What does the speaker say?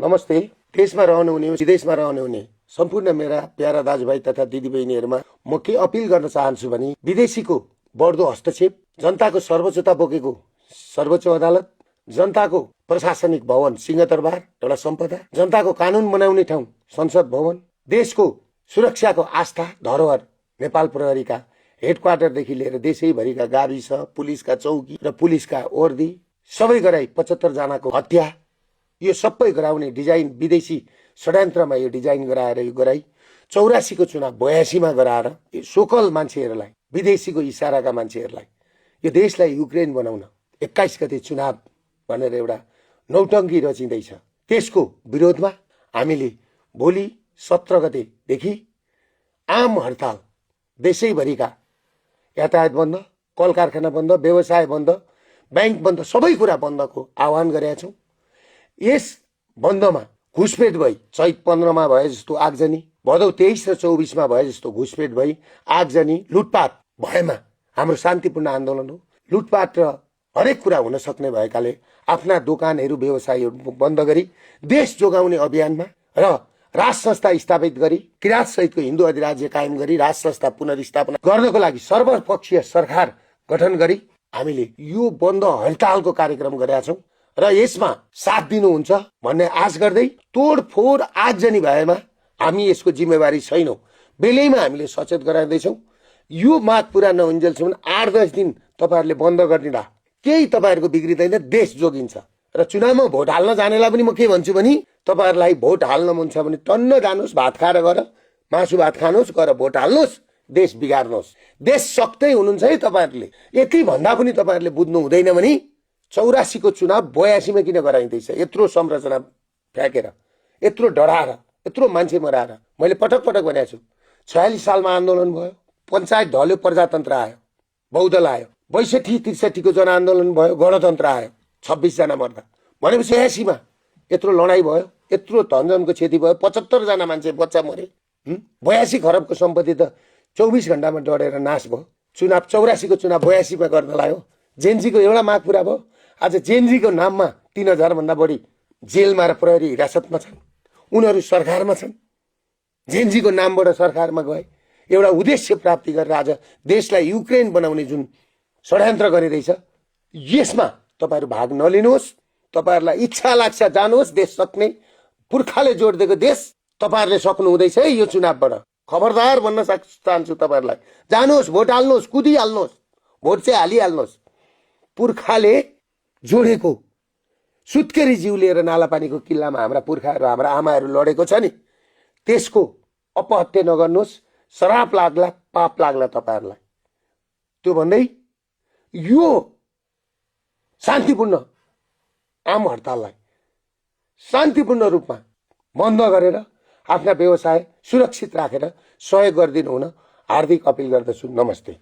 नमस्ते। देशमा रहनु हुने विदेशमा रहनु हुने सम्पूर्ण मेरा प्यारा दाजुभाइ तथा दिदीबहिनीहरूमा म के अपिल गर्न चाहन्छु भने विदेशीको बढ्दो हस्तक्षेप, जनताको सर्वोच्चता बोकेको सर्वोच्च अदालत, जनताको प्रशासनिक भवन सिंहदरबार एउटा सम्पदा, जनताको कानुन बनाउने ठाउँ संसद भवन, देशको सुरक्षाको आस्था धरोहर नेपाल प्रहरीका हेडक्वार्टरदेखि लिएर देशैभरिका गाविस, पुलिसका चौकी र पुलिसका ओर्दी सबै गराई 75 जनाको हत्या, यो सबै गराउने डिजाइन विदेशी षड्यन्त्रमा यो डिजाइन गराएर यो गराई 84 को चुनाव 82 मा गराएर सोकल मान्छेहरूलाई, विदेशीको इसाराका मान्छेहरूलाई यो देशलाई युक्रेन बनाउन 21 गते चुनाव भनेर एउटा नौटङ्की रचिँदैछ। त्यसको विरोधमा हामीले भोलि 17 गतेदेखि आम हडताल, देशैभरिका यातायात बन्द, कल कारखाना बन्द, व्यवसाय बन्द, बैंक बन्द, सबै कुरा बन्दको आह्वान गरेका छौँ। यस बन्दमा घुसपेट भई चैत 15 मा भए जस्तो आगजनी, भदौ 23 र 24 मा भए जस्तो घुसपेट भई आगजनी, लुटपाट भएमा हाम्रो शान्तिपूर्ण आन्दोलन हो। लुटपाट र हरेक कुरा हुन सक्ने भएकाले आफ्ना दोकानहरू, व्यवसायहरू बन्द गरी देश जोगाउने अभियानमा र राज संस्था स्थापित गरी किराँत सहितको हिन्दू अधिराज्य कायम गरी राज संस्था पुनर्स्थापना गर्नको लागि सर्वपक्षीय सरकार गठन गरी हामीले यो बन्द हडतालको कार्यक्रम गरेका छौँ र यसमा साथ दिनुहुन्छ भन्ने आश गर्दै तोडफोड आगजनी भएमा हामी यसको जिम्मेवारी छैनौँ। बेलैमा हामीले सचेत गराउँदैछौँ। यो माग पुरा नहुन्जेलसम्म 8-10 दिन तपाईँहरूले बन्द गरिदिँदा केही तपाईँहरूको बिग्रिँदैन, देश जोगिन्छ। र चुनावमा भोट हाल्न जानेलाई पनि म के भन्छु भने तपाईँहरूलाई भोट हाल्न मन छ भने टन्न जानुहोस्, भात खाएर गएर मासु भात खानुहोस्, गएर भोट हाल्नुहोस्, देश बिगार्नुहोस्। देश सक्दै हुनुहुन्छ है तपाईँहरूले। यति भन्दा पनि तपाईँहरूले बुझ्नु हुँदैन भने 84 को चुनाव 82 मा किन गराइँदैछ? यत्रो संरचना फ्याँकेर, यत्रो डराएर, यत्रो मान्छे मराएर। मैले पटक पटक भनेको छु, 46 सालमा आन्दोलन भयो, पञ्चायत ढल्यो, प्रजातन्त्र आयो, बहुदल आयो। 62-63 को जनआन्दोलन भयो, गणतन्त्र आयो, 26 जना मर्दा। भनेपछि 80 मा यत्रो लडाई भयो, यत्रो धनजनको क्षति भयो, 75 जना मान्छे बच्चा मरे। 82 खरबको सम्पत्ति त 24 घण्टामा डढेर नाश भयो। चुनाव 84 को चुनाव 82 मा गर्न लाग्यो। जेनजीको एउटा माग पुरा भयो। आज जेनजीको नाममा 3000 भन्दा बढी जेलमा र प्रहरी हिरासतमा छन्। उनीहरू सरकारमा छन्। जेनजीको नामबाट सरकारमा गए। एउटा उद्देश्य प्राप्ति गरेर आज देशलाई युक्रेन बनाउने जुन षड्यन्त्र गरिरहेछ, यसमा तपाईहरु भाग नलिनुहोस्। तपाईहरुलाई इच्छा लाग्छ जानुहोस्, देश सक्ने पुर्खाले जोड दिएको देश तपाईहरुले सक्नु हुँदैछ है यो चुनावबाट। खबरदार भन्न चाहन्छु तपाईहरुलाई, जानुहोस्, भोट हाल्नुहोस्, कुदिहाल्नुहोस्, भोट चाहिँ हालिहाल्नुहोस्। पुर्खाले जोडेको सुत्केरी जिउ लिएर नालापानीको किल्लामा हाम्रा पुर्खाहरू, हाम्रा आमाहरू लडेको छ नि, त्यसको अपहत्या नगर्नुहोस्। श्राप लाग्ला, पाप लाग्ला तपाईहरुलाई। त्यो भन्दै यो शान्तिपूर्ण आम हडताललाई शान्तिपूर्ण रूपमा बन्द गरेर आफ्ना व्यवसाय सुरक्षित राखेर सहयोग गरिदिनु हुन हार्दिक अपिल गर्दछु। नमस्ते।